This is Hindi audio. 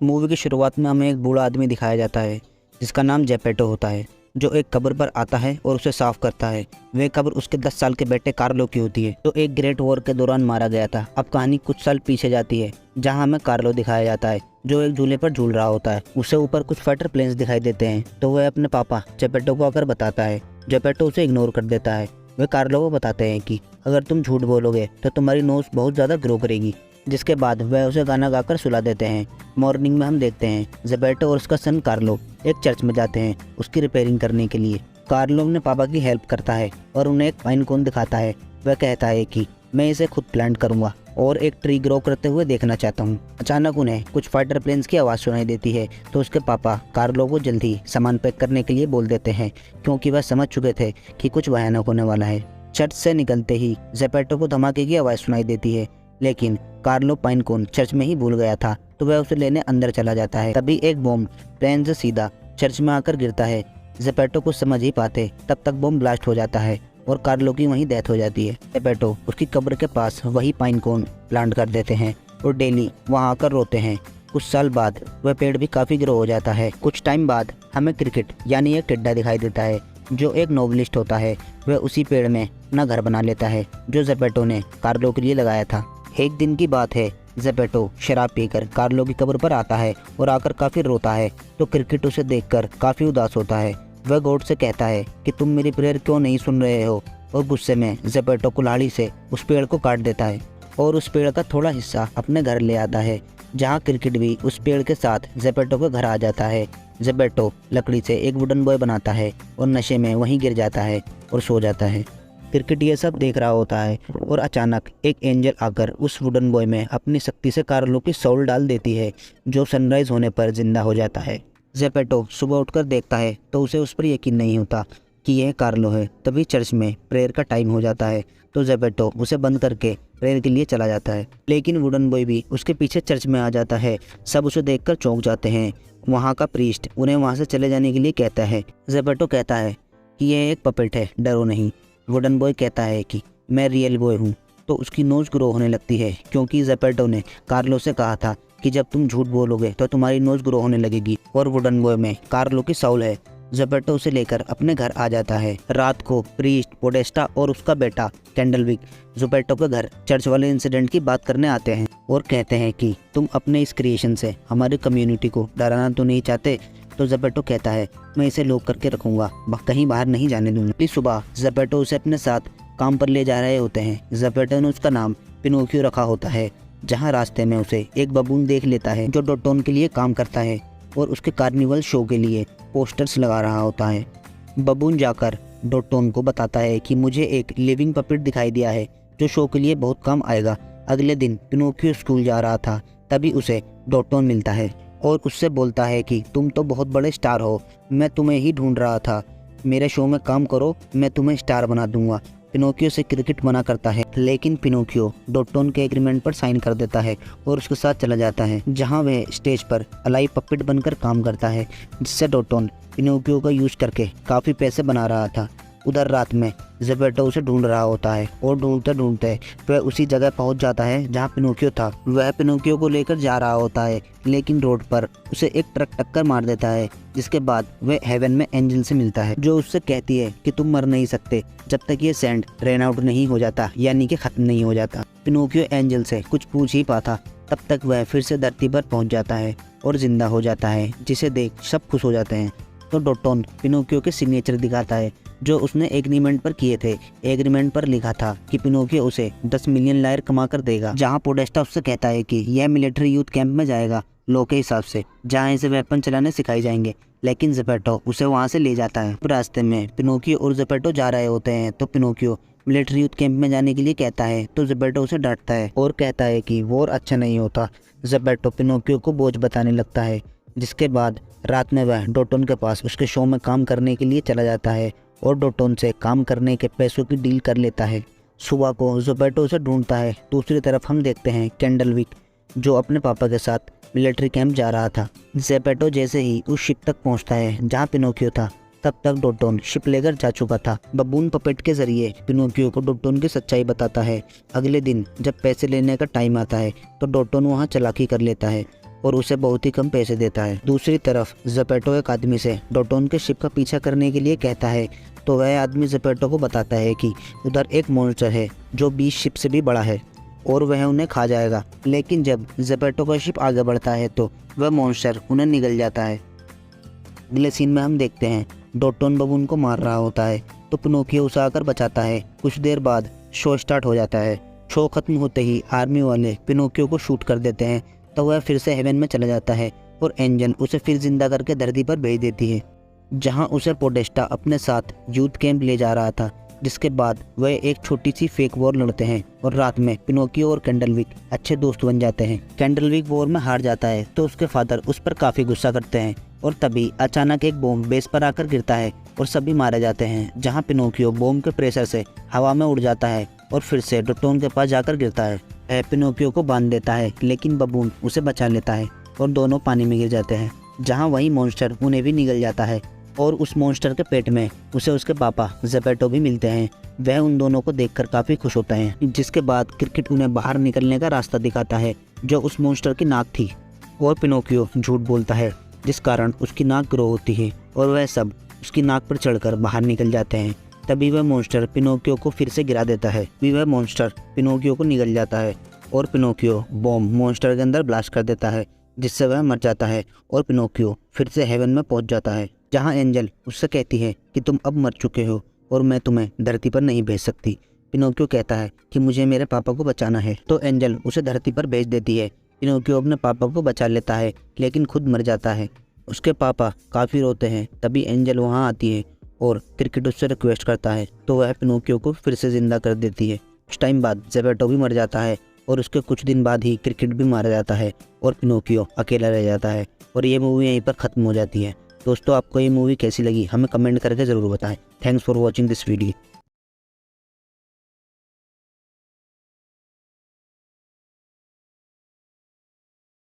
मूवी की शुरुआत में हमें एक बूढ़ा आदमी दिखाया जाता है जिसका नाम जेपेटो होता है, जो एक कब्र पर आता है और उसे साफ करता है। वह कब्र उसके 10 साल के बेटे कार्लो की होती है, जो एक ग्रेट वॉर के दौरान मारा गया था। अब कहानी कुछ साल पीछे जाती है, जहां हमें कार्लो दिखाया जाता है जो एक झूले पर झूल रहा होता है। उसे ऊपर कुछ फाइटर प्लेन्स दिखाई देते हैं, तो वह अपने पापा जेपेटो को आकर बताता है। जेपेटो उसे इग्नोर कर देता है। वे कार्लो को बताते हैं कि अगर तुम झूठ बोलोगे तो तुम्हारी नोज बहुत ज़्यादा ग्रो करेगी, जिसके बाद वह उसे गाना गाकर सुला देते हैं। मॉर्निंग में हम देखते हैं जेपेटो और उसका सन कार्लो एक चर्च में जाते हैं उसकी रिपेयरिंग करने के लिए। कार्लो अपने पापा की हेल्प करता है और उन्हें एक पाइन कोन दिखाता है। वह कहता है कि मैं इसे खुद प्लांट करूंगा और एक ट्री ग्रो करते हुए देखना चाहता हूँ। अचानक उन्हें कुछ फाइटर प्लेन्स की आवाज़ सुनाई देती है, तो उसके पापा कार्लो को जल्दी सामान पैक करने के लिए बोल देते हैं, क्योंकि वह समझ चुके थे कि कुछ भयानक होने वाला है। चर्च से निकलते ही जेपेटो को धमाके की आवाज़ सुनाई देती है, लेकिन कार्लो पाइन कोन चर्च में ही भूल गया था, तो वह उसे लेने अंदर चला जाता है। तभी एक बॉम्ब प्लेन से सीधा चर्च में आकर गिरता है। जेपेटो कुछ समझ ही पाते तब तक बॉम्ब ब्लास्ट हो जाता है और कार्लो की वहीं डेथ हो जाती है। जेपेटो उसकी कब्र के पास वही पाइन कोन प्लांट कर देते हैं और डेली वहां आकर रोते हैं। कुछ साल बाद वह पेड़ भी काफ़ी ग्रो हो जाता है। कुछ टाइम बाद हमें क्रिकेट यानी एक टिड्डा दिखाई देता है, जो एक नोवेलिस्ट होता है। वह उसी पेड़ में अपना घर बना लेता है जो जेपेटो ने कार्लो के लिए लगाया था। एक दिन की बात है, जेपेटो शराब पीकर कार्लो की कब्र पर आता है और आकर काफ़ी रोता है, तो क्रिकेट उसे देखकर काफ़ी उदास होता है। वह गॉड से कहता है कि तुम मेरी प्रेयर क्यों नहीं सुन रहे हो, और गुस्से में जेपेटो कुल्हाड़ी से उस पेड़ को काट देता है और उस पेड़ का थोड़ा हिस्सा अपने घर ले आता है, जहाँ क्रिकेट भी उस पेड़ के साथ जेपेटो के घर आ जाता है। जेपेटो लकड़ी से एक वुडन बॉय बनाता है और नशे में वहीं गिर जाता है और सो जाता है। क्रिकेट ये सब देख रहा होता है और अचानक एक एंजल आकर उस वुडन बॉय में अपनी शक्ति से कार्लो की सोल डाल देती है, जो सनराइज होने पर जिंदा हो जाता है। जेपेटो सुबह उठकर देखता है तो उसे उस पर यकीन नहीं होता कि यह कार्लो है। तभी चर्च में प्रेयर का टाइम हो जाता है, तो जेपेटो उसे बंद करके प्रेयर के लिए चला जाता है, लेकिन वुडन बॉय भी उसके पीछे चर्च में आ जाता है। सब उसे देखकर चौंक जाते हैं। वहाँ का प्रीस्ट उन्हें वहाँ से चले जाने के लिए कहता है। जेपेटो कहता है कि यह एक पपेट है, डरो नहीं। वुडन बॉय कहता है कि मैं रियल बॉय हूँ, तो उसकी नोज ग्रो होने लगती है, क्योंकि जेपेटो ने कार्लो से कहा था कि जब तुम झूठ बोलोगे तो तुम्हारी नोज ग्रो होने लगेगी, और वुडन बॉय में कार्लो की साउल है। जेपेटो उसे लेकर अपने घर आ जाता है। रात को प्रीस्ट पोडेस्टा और उसका बेटा कैंडलविक जेपेटो के घर चर्च वाले इंसिडेंट की बात करने आते हैं और कहते हैं कि तुम अपने इस क्रिएशन से हमारी कम्युनिटी को डराना तो नहीं चाहते। तो जेपेटो कहता है मैं इसे लॉक करके रखूंगा, कहीं बाहर नहीं जाने दूंगा। इस सुबह जेपेटो उसे अपने साथ काम पर ले जा रहे होते हैं। जेपेटो ने उसका नाम पिनोकियो रखा होता है, जहां रास्ते में उसे एक बबून देख लेता है जो डोटोन के लिए काम करता है और उसके कार्निवल शो के लिए पोस्टर्स लगा रहा होता है। बबून जाकर डोटोन को बताता है कि मुझे एक लिविंग पपेट दिखाई दिया है जो शो के लिए बहुत काम आएगा। अगले दिन पिनोकियो स्कूल जा रहा था, तभी उसे डोटोन मिलता है और उससे बोलता है कि तुम तो बहुत बड़े स्टार हो, मैं तुम्हें ही ढूंढ रहा था, मेरे शो में काम करो, मैं तुम्हें स्टार बना दूंगा। पिनोकियो से क्रिकेट मना करता है, लेकिन पिनोकियो डोटोन के एग्रीमेंट पर साइन कर देता है और उसके साथ चला जाता है, जहां वह स्टेज पर अलाइव पपेट बनकर काम करता है, जिससे डोटोन पिनोकियो का यूज करके काफ़ी पैसे बना रहा था। उधर रात में जेपेटो उसे ढूंढ रहा होता है और ढूंढते ढूंढते वह उसी जगह पहुंच जाता है जहां पिनोकियो था। वह पिनोकियो को लेकर जा रहा होता है, लेकिन रोड पर उसे एक ट्रक टक्कर मार देता है, जिसके बाद वह हेवन में एंजल से मिलता है, जो उससे कहती है कि तुम मर नहीं सकते जब तक ये सैंड रेन आउट नहीं हो जाता, यानी कि खत्म नहीं हो जाता। पिनोकियो एंजल से कुछ पूछ ही पाता, तब तक वह फिर से धरती पर पहुँच जाता है और जिंदा हो जाता है, जिसे देख सब खुश हो जाते हैं। तो डोटोन पिनोकियो के सिग्नेचर दिखाता है जो उसने एग्रीमेंट पर किए थे। एग्रीमेंट पर लिखा था कि पिनोकियो उसे 10 मिलियन लायर कमा कर देगा, जहां पोडेस्टा उससे कहता है कि यह मिलिट्री यूथ कैंप में जाएगा लॉ के हिसाब से, जहां इसे वेपन चलाने सिखाए जाएंगे, लेकिन जेपेटो उसे वहां से ले जाता है। रास्ते में पिनोकियो और जेपेटो जा रहे होते हैं, तो पिनोकियो मिलिट्री यूथ कैंप में जाने के लिए कहता है, तो जेपेटो उसे डांटता है और कहता है कि वॉर अच्छा नहीं होता। जेपेटो पिनोकियो को बोझ बताने लगता है, जिसके बाद रात में वह डोटोन के पास उसके शो में काम करने के लिए चला जाता है और डोटोन से काम करने के पैसों की डील कर लेता है। सुबह को जेपेटो उसे ढूंढता है। दूसरी तरफ हम देखते हैं कैंडलविक, जो अपने पापा के साथ मिलिट्री कैंप जा रहा था। जेपेटो जैसे ही उस शिप तक पहुंचता है जहां पिनोकियो था, तब तक डोटोन शिप लेकर जा चुका था। बबून पपेट के जरिए पिनोकियो को डोटोन की सच्चाई बताता है। अगले दिन जब पैसे लेने का टाइम आता है, तो डोटोन वहां चालाकी कर लेता है और उसे बहुत ही कम पैसे देता है। दूसरी तरफ जेपेटो एक आदमी से डोटोन के शिप का पीछा करने के लिए कहता है, तो वह आदमी जेपेटो को बताता है कि उधर एक मॉन्स्टर है जो 20 शिप से भी बड़ा है और वह उन्हें खा जाएगा। लेकिन जब जेपेटो का शिप आगे बढ़ता है तो वह मॉन्स्टर उन्हें निगल जाता है। अगले सीन में हम देखते हैं डोटोन बबून को मार रहा होता है तो पिनोकियो उसे आकर बचाता है। कुछ देर बाद शो स्टार्ट हो जाता है। शो खत्म होते ही आर्मी वाले पिनोकियो को शूट कर देते हैं तो वह फिर से हेवन में चला जाता है और एंजल उसे फिर जिंदा करके धरती पर भेज देती है, जहां उसे पोडेस्टा अपने साथ यूथ कैंप ले जा रहा था। जिसके बाद वह एक छोटी सी फेक वॉर लड़ते हैं और रात में पिनोकियो और कैंडलविक अच्छे दोस्त बन जाते हैं। कैंडलविक वॉर में हार जाता है तो उसके फादर उस पर काफ़ी गुस्सा करते हैं और तभी अचानक एक बॉम्ब बेस पर आकर गिरता है और सभी मारे जाते हैं, जहां पिनोकियो बॉम्ब के प्रेशर से हवा में उड़ जाता है और फिर से डोटोन के पास जाकर गिरता है। वह पिनोकियो को बांध देता है लेकिन बबून उसे बचा लेता है और दोनों पानी में गिर जाते हैं, जहां वही मॉन्स्टर उन्हें भी निगल जाता है और उस मॉन्स्टर के पेट में उसे उसके पापा जेपेटो भी मिलते हैं। वह उन दोनों को देखकर काफ़ी खुश होता है। जिसके बाद क्रिकेट उन्हें बाहर निकलने का रास्ता दिखाता है जो उस मॉन्स्टर की नाक थी और पिनोकियो झूठ बोलता है, जिस कारण उसकी नाक ग्रो होती है और वह सब उसकी नाक पर चढ़कर बाहर निकल जाते हैं। तभी वह मॉन्स्टर पिनोकियो को फिर से गिरा देता है। वह मॉन्स्टर पिनोकियो को निगल जाता है और पिनोकियो बॉम्ब मॉन्स्टर के अंदर ब्लास्ट कर देता है, जिससे वह मर जाता है और पिनोकियो फिर से हेवन में पहुंच जाता है, जहां एंजल उससे कहती है कि तुम अब मर चुके हो और मैं तुम्हें धरती पर नहीं भेज सकती। पिनोकियो कहता है कि मुझे मेरे पापा को बचाना है, तो एंजल उसे धरती पर भेज देती है। पिनोकियो अपने पापा को बचा लेता है लेकिन खुद मर जाता है। उसके पापा काफ़ी रोते हैं। तभी एंजल वहाँ आती है और क्रिकेट उससे रिक्वेस्ट करता है तो वह पिनोकियो को फिर से ज़िंदा कर देती है। कुछ टाइम बाद जेपेटो भी मर जाता है और उसके कुछ दिन बाद ही क्रिकेट भी मारा जाता है और पिनोकियो अकेला रह जाता है और ये मूवी यहीं पर ख़त्म हो जाती है। दोस्तों, आपको ये मूवी कैसी लगी हमें कमेंट करके ज़रूर बताएं। Thanks for watching this video.